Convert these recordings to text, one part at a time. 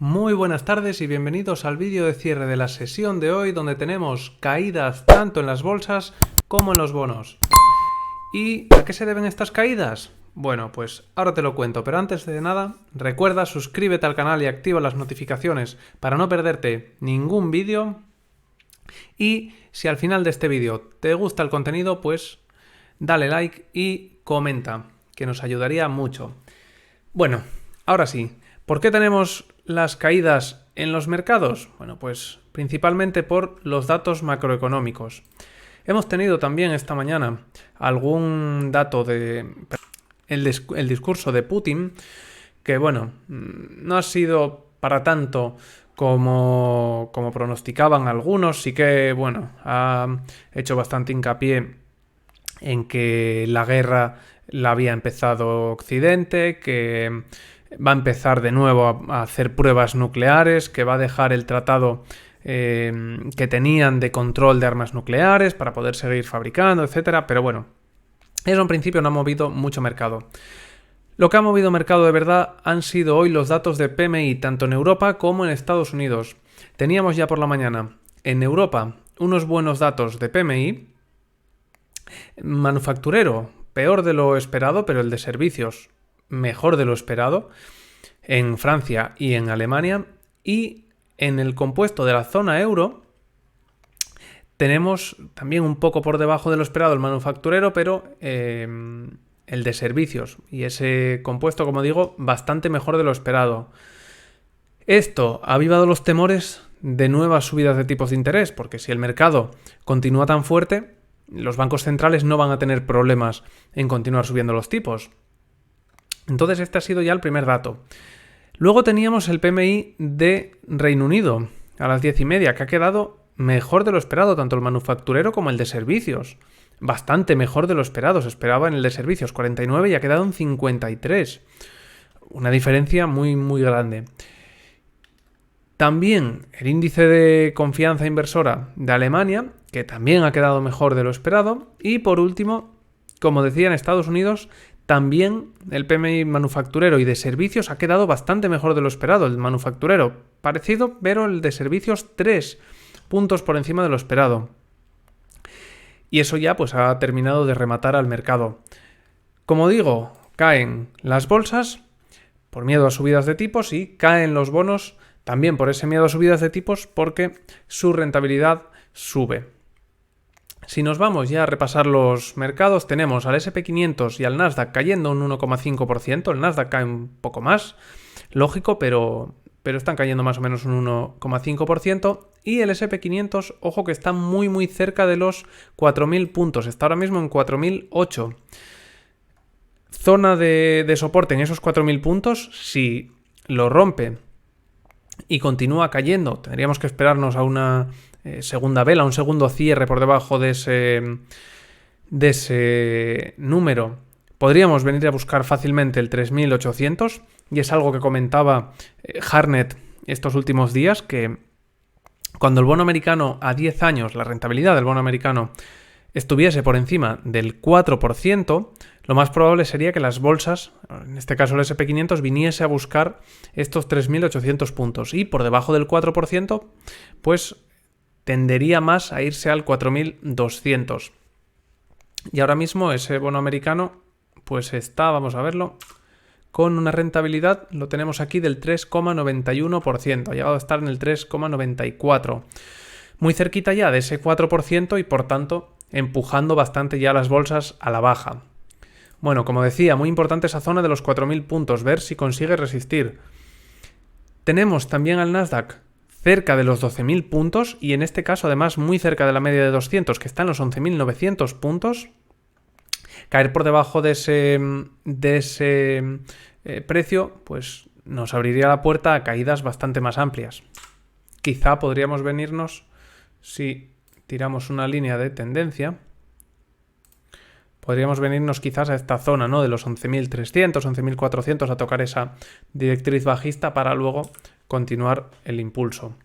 Muy buenas tardes y bienvenidos al vídeo de cierre de la sesión de hoy, donde tenemos caídas tanto en las bolsas como en los bonos. ¿Y a qué se deben estas caídas? Bueno, pues ahora te lo cuento, pero antes de nada, recuerda suscríbete al canal y activa las notificaciones para no perderte ningún vídeo. Y si al final de este vídeo te gusta el contenido, pues dale like y comenta, que nos ayudaría mucho. Bueno, ahora sí, ¿por qué tenemos las caídas en los mercados? Bueno, pues principalmente por los datos macroeconómicos. Hemos tenido también esta mañana algún dato de el discurso de Putin, que bueno, no ha sido para tanto como pronosticaban algunos. Sí que bueno, ha hecho bastante hincapié en que la guerra la había empezado Occidente, que va a empezar de nuevo a hacer pruebas nucleares, que va a dejar el tratado que tenían de control de armas nucleares para poder seguir fabricando, etcétera. Pero bueno, eso en principio no ha movido mucho mercado. Lo que ha movido mercado de verdad han sido hoy los datos de PMI, tanto en Europa como en Estados Unidos. Teníamos ya por la mañana en Europa unos buenos datos de PMI, manufacturero peor de lo esperado, pero el de servicios mejor de lo esperado en Francia y en Alemania. Y en el compuesto de la zona euro tenemos también un poco por debajo de lo esperado el manufacturero, pero el de servicios. Y ese compuesto, como digo, bastante mejor de lo esperado. Esto ha avivado los temores de nuevas subidas de tipos de interés, porque si el mercado continúa tan fuerte, los bancos centrales no van a tener problemas en continuar subiendo los tipos. Entonces este ha sido ya el primer dato. Luego teníamos el PMI de Reino Unido a las 10:30, que ha quedado mejor de lo esperado, tanto el manufacturero como el de servicios. Bastante mejor de lo esperado. Se esperaba en el de servicios 49 y ha quedado en 53. Una diferencia muy, muy grande. También el índice de confianza inversora de Alemania, que también ha quedado mejor de lo esperado. Y por último, como decía, en Estados Unidos, también el PMI manufacturero y de servicios ha quedado bastante mejor de lo esperado. El manufacturero parecido, pero el de servicios 3 puntos por encima de lo esperado. Y eso ya pues ha terminado de rematar al mercado. Como digo, caen las bolsas por miedo a subidas de tipos y caen los bonos también por ese miedo a subidas de tipos, porque su rentabilidad sube. Si nos vamos ya a repasar los mercados, tenemos al S&P 500 y al Nasdaq cayendo un 1,5%. El Nasdaq cae un poco más, lógico, pero están cayendo más o menos un 1,5%. Y el S&P 500, ojo que está muy muy cerca de los 4.000 puntos. Está ahora mismo en 4.008. Zona de soporte en esos 4.000 puntos. Si lo rompe y continúa cayendo, tendríamos que esperarnos a una segunda vela, un segundo cierre por debajo de ese número. Podríamos venir a buscar fácilmente el 3.800, y es algo que comentaba Hartnett estos últimos días, que cuando el bono americano a 10 años, la rentabilidad del bono americano estuviese por encima del 4%, lo más probable sería que las bolsas, en este caso el S&P 500, viniese a buscar estos 3.800 puntos, y por debajo del 4%, pues tendería más a irse al 4.200. Y ahora mismo ese bono americano pues está, vamos a verlo, con una rentabilidad, lo tenemos aquí, del 3,91%. Ha llegado a estar en el 3,94%. Muy cerquita ya de ese 4% y por tanto empujando bastante ya las bolsas a la baja. Bueno, como decía, muy importante esa zona de los 4.000 puntos, ver si consigue resistir. Tenemos también al Nasdaq cerca de los 12.000 puntos y en este caso además muy cerca de la media de 200, que está en los 11.900 puntos. Caer por debajo de ese precio pues nos abriría la puerta a caídas bastante más amplias. Quizá podríamos venirnos, si tiramos una línea de tendencia, podríamos venirnos quizás a esta zona, ¿no?, de los 11.300, 11.400, a tocar esa directriz bajista para luego continuar el impulso.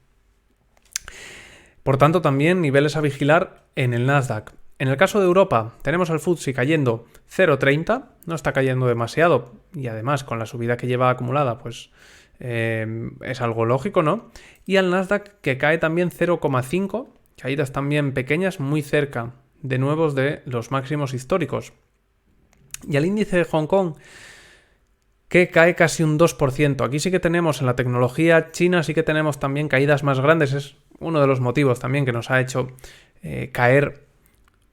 Por tanto, también niveles a vigilar en el Nasdaq. En el caso de Europa, tenemos al FTSE cayendo 0,30, no está cayendo demasiado, y además con la subida que lleva acumulada, pues es algo lógico, ¿no? Y al Nasdaq, que cae también 0,5, caídas también pequeñas, muy cerca de nuevos de los máximos históricos. Y al índice de Hong Kong, que cae casi un 2%. Aquí sí que tenemos en la tecnología china, sí que tenemos también caídas más grandes. Es uno de los motivos también que nos ha hecho caer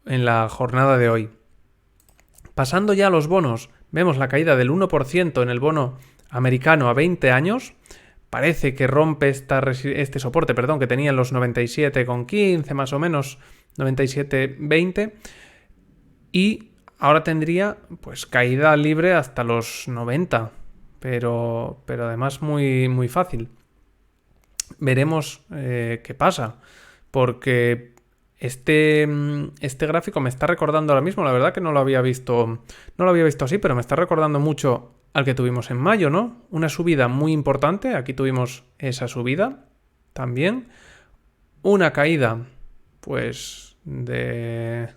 en la jornada de hoy. Pasando ya a los bonos, vemos la caída del 1% en el bono americano a 20 años. Parece que rompe este soporte, que tenía en los 97,15 más o menos, 97,20. Y ahora tendría pues caída libre hasta los 90, pero además muy, muy fácil. Veremos qué pasa, porque este gráfico me está recordando ahora mismo, la verdad que no lo había visto así, pero me está recordando mucho al que tuvimos en mayo, ¿no? Una subida muy importante, aquí tuvimos esa subida también, una caída pues ¿de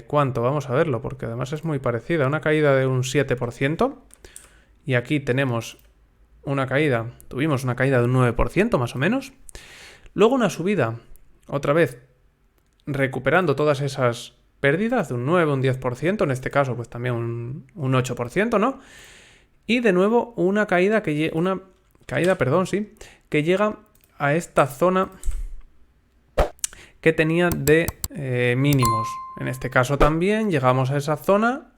cuánto? Vamos a verlo, porque además es muy parecida, una caída de un 7%, y aquí tuvimos una caída de un 9% más o menos, luego una subida, otra vez recuperando todas esas pérdidas de un 9, un 10%, en este caso pues también un 8%, ¿no? Y de nuevo una caída que llega a esta zona que tenía de mínimos. En este caso también llegamos a esa zona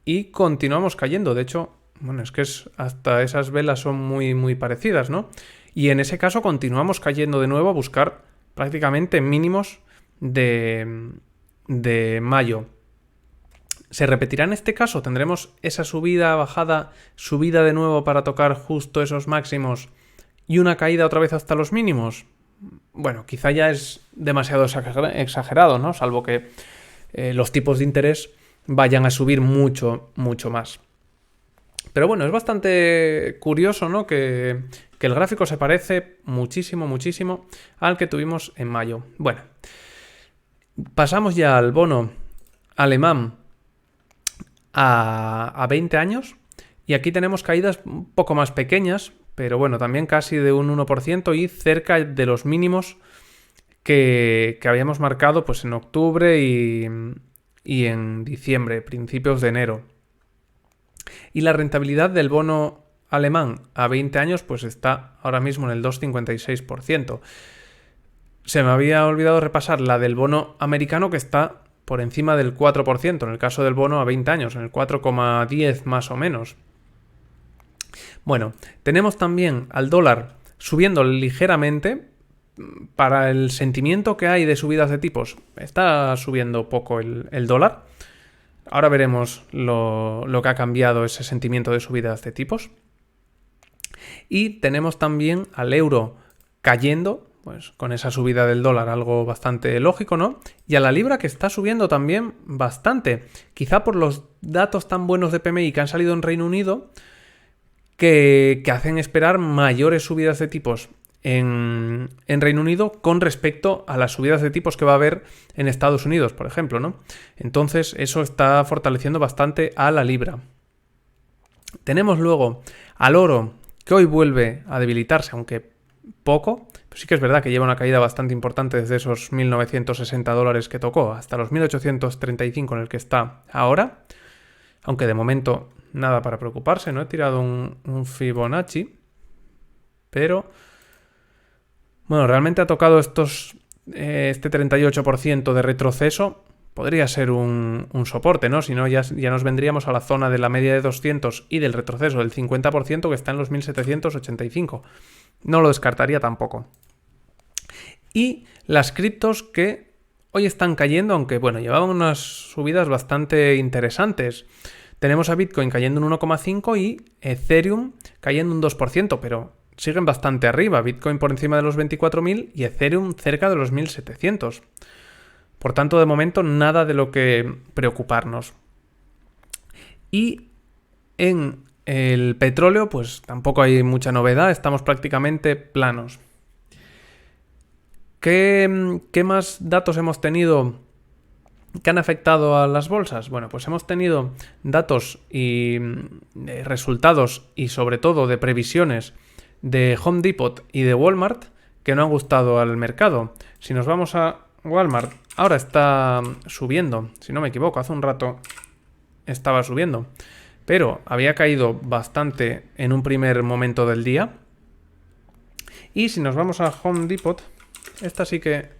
y continuamos cayendo. De hecho, bueno, es que hasta esas velas son muy, muy parecidas, ¿no? Y en ese caso continuamos cayendo de nuevo a buscar prácticamente mínimos de mayo. ¿Se repetirá en este caso? ¿Tendremos esa subida, bajada, subida de nuevo para tocar justo esos máximos y una caída otra vez hasta los mínimos? Bueno, quizá ya es demasiado exagerado, ¿no? Salvo que los tipos de interés vayan a subir mucho, mucho más. Pero bueno, es bastante curioso, ¿no? Que el gráfico se parece muchísimo, muchísimo al que tuvimos en mayo. Bueno, pasamos ya al bono alemán a 20 años y aquí tenemos caídas un poco más pequeñas, pero bueno, también casi de un 1% y cerca de los mínimos que habíamos marcado pues en octubre y en diciembre, principios de enero. Y la rentabilidad del bono alemán a 20 años pues está ahora mismo en el 2,56%. Se me había olvidado repasar la del bono americano, que está por encima del 4%, en el caso del bono a 20 años, en el 4,10 más o menos. Bueno, tenemos también al dólar subiendo ligeramente. Para el sentimiento que hay de subidas de tipos, está subiendo poco el dólar. Ahora veremos lo que ha cambiado ese sentimiento de subidas de tipos. Y tenemos también al euro cayendo, pues con esa subida del dólar, algo bastante lógico, ¿no? Y a la libra, que está subiendo también bastante. Quizá por los datos tan buenos de PMI que han salido en Reino Unido, que hacen esperar mayores subidas de tipos en Reino Unido con respecto a las subidas de tipos que va a haber en Estados Unidos, por ejemplo, ¿no? Entonces eso está fortaleciendo bastante a la libra. Tenemos luego al oro, que hoy vuelve a debilitarse, aunque poco, pero sí que es verdad que lleva una caída bastante importante desde esos $1.960 que tocó hasta los 1.835 en el que está ahora, aunque de momento nada para preocuparse, no he tirado un Fibonacci, pero bueno, realmente ha tocado este 38% de retroceso, podría ser un soporte, ¿no? Si no, ya nos vendríamos a la zona de la media de 200 y del retroceso del 50% que está en los 1.785. No lo descartaría tampoco. Y las criptos que hoy están cayendo, aunque bueno, llevaban unas subidas bastante interesantes. Tenemos a Bitcoin cayendo un 1,5% y Ethereum cayendo un 2%, pero siguen bastante arriba. Bitcoin por encima de los 24.000 y Ethereum cerca de los 1.700. Por tanto, de momento, nada de lo que preocuparnos. Y en el petróleo, pues tampoco hay mucha novedad. Estamos prácticamente planos. ¿Qué más datos hemos tenido ¿Qué han afectado a las bolsas? Bueno, pues hemos tenido datos y resultados y sobre todo de previsiones de Home Depot y de Walmart que no han gustado al mercado. Si nos vamos a Walmart, ahora está subiendo, si no me equivoco, hace un rato estaba subiendo, pero había caído bastante en un primer momento del día. Y si nos vamos a Home Depot, esta sí que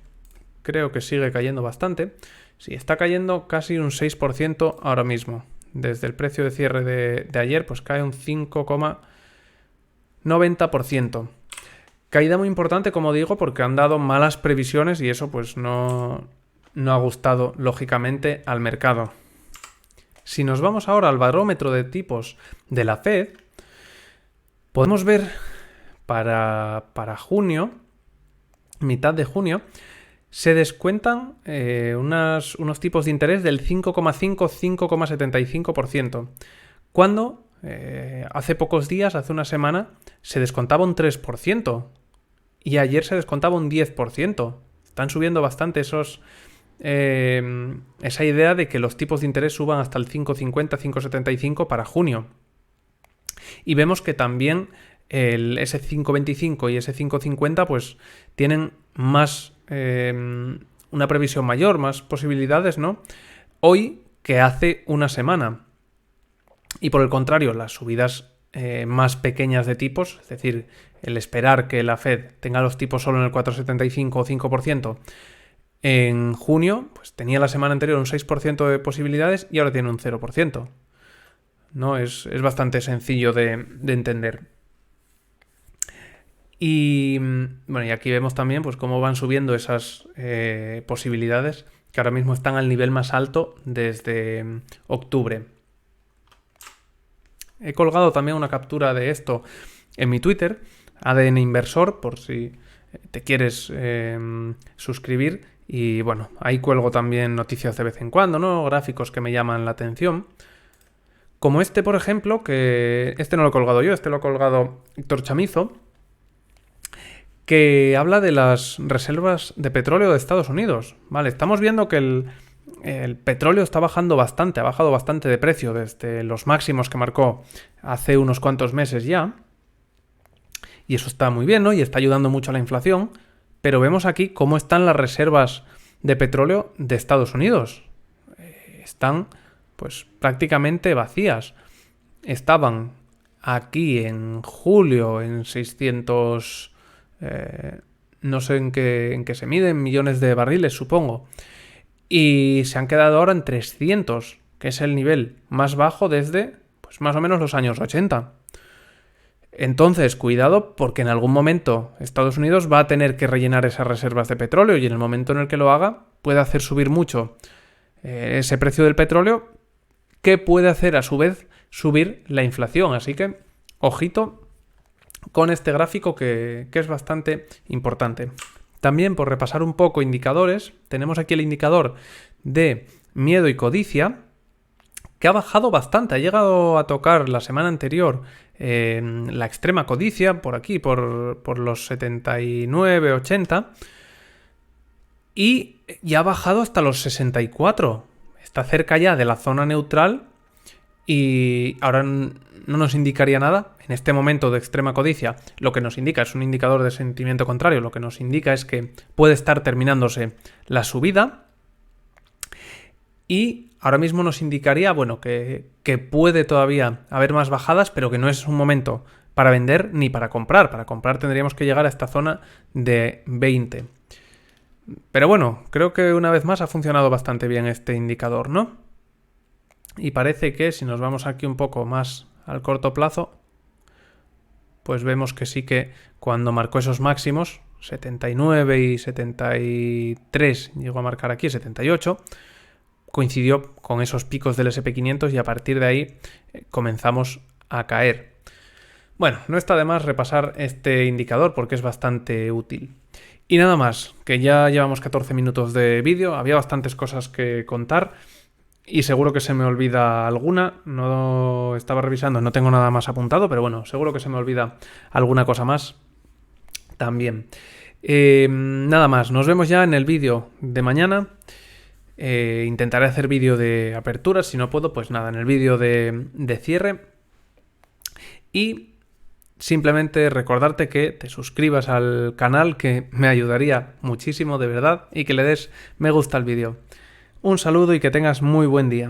creo que sigue cayendo bastante. Sí, está cayendo casi un 6% ahora mismo. Desde el precio de cierre de ayer, pues cae un 5,90%. Caída muy importante, como digo, porque han dado malas previsiones y eso pues no ha gustado, lógicamente, al mercado. Si nos vamos ahora al barómetro de tipos de la Fed, podemos ver para junio, mitad de junio, se descuentan unos tipos de interés del 5,5-5,75%, cuando hace pocos días, hace una semana, se descontaba un 3% y ayer se descontaba un 10%. Están subiendo bastante esa idea de que los tipos de interés suban hasta el 5,50-5,75 para junio. Y vemos que también ese 5,25 y ese 5,50 pues tienen más una previsión mayor, más posibilidades, ¿no? Hoy que hace una semana. Y por el contrario, las subidas más pequeñas de tipos, es decir, el esperar que la Fed tenga los tipos solo en el 4,75 o 5%, en junio, pues tenía la semana anterior un 6% de posibilidades y ahora tiene un 0%. ¿No? Es bastante sencillo de entender. Y bueno, y aquí vemos también pues cómo van subiendo esas posibilidades que ahora mismo están al nivel más alto desde octubre. He colgado también una captura de esto en mi Twitter, ADN Inversor, por si te quieres suscribir. Y bueno, ahí cuelgo también noticias de vez en cuando, ¿no? Gráficos que me llaman la atención. Como este, por ejemplo, que este no lo he colgado yo, este lo ha colgado Héctor Chamizo, que habla de las reservas de petróleo de Estados Unidos. Vale, estamos viendo que el petróleo está bajando bastante, ha bajado bastante de precio desde los máximos que marcó hace unos cuantos meses ya. Y eso está muy bien, ¿no? Y está ayudando mucho a la inflación. Pero vemos aquí cómo están las reservas de petróleo de Estados Unidos. Están, pues, prácticamente vacías. Estaban aquí en julio en 600... no sé en qué se miden, millones de barriles, supongo. Y se han quedado ahora en 300, que es el nivel más bajo desde, pues, más o menos los años 80. Entonces, cuidado, porque en algún momento Estados Unidos va a tener que rellenar esas reservas de petróleo y en el momento en el que lo haga puede hacer subir mucho ese precio del petróleo, que puede hacer a su vez subir la inflación. Así que, ojito con este gráfico que es bastante importante. También, por repasar un poco indicadores, tenemos aquí el indicador de miedo y codicia, que ha bajado bastante, ha llegado a tocar la semana anterior la extrema codicia, por aquí, por los 79, 80, y ya ha bajado hasta los 64. Está cerca ya de la zona neutral y ahora no nos indicaría nada. En este momento de extrema codicia, lo que nos indica es un indicador de sentimiento contrario, lo que nos indica es que puede estar terminándose la subida. Y ahora mismo nos indicaría, bueno, que puede todavía haber más bajadas, pero que no es un momento para vender ni para comprar. Para comprar tendríamos que llegar a esta zona de 20. Pero bueno, creo que una vez más ha funcionado bastante bien este indicador, ¿no? Y parece que si nos vamos aquí un poco más al corto plazo, pues vemos que sí que cuando marcó esos máximos, 79 y 73, llegó a marcar aquí 78, coincidió con esos picos del SP500 y a partir de ahí comenzamos a caer. Bueno, no está de más repasar este indicador porque es bastante útil. Y nada más, que ya llevamos 14 minutos de vídeo, había bastantes cosas que contar y seguro que se me olvida alguna, no estaba revisando, no tengo nada más apuntado, pero bueno, seguro que se me olvida alguna cosa más también. Nada más, nos vemos ya en el vídeo de mañana. Intentaré hacer vídeo de apertura, si no puedo, pues nada, en el vídeo de cierre. Y simplemente recordarte que te suscribas al canal, que me ayudaría muchísimo, de verdad, y que le des me gusta al vídeo. Un saludo y que tengas muy buen día.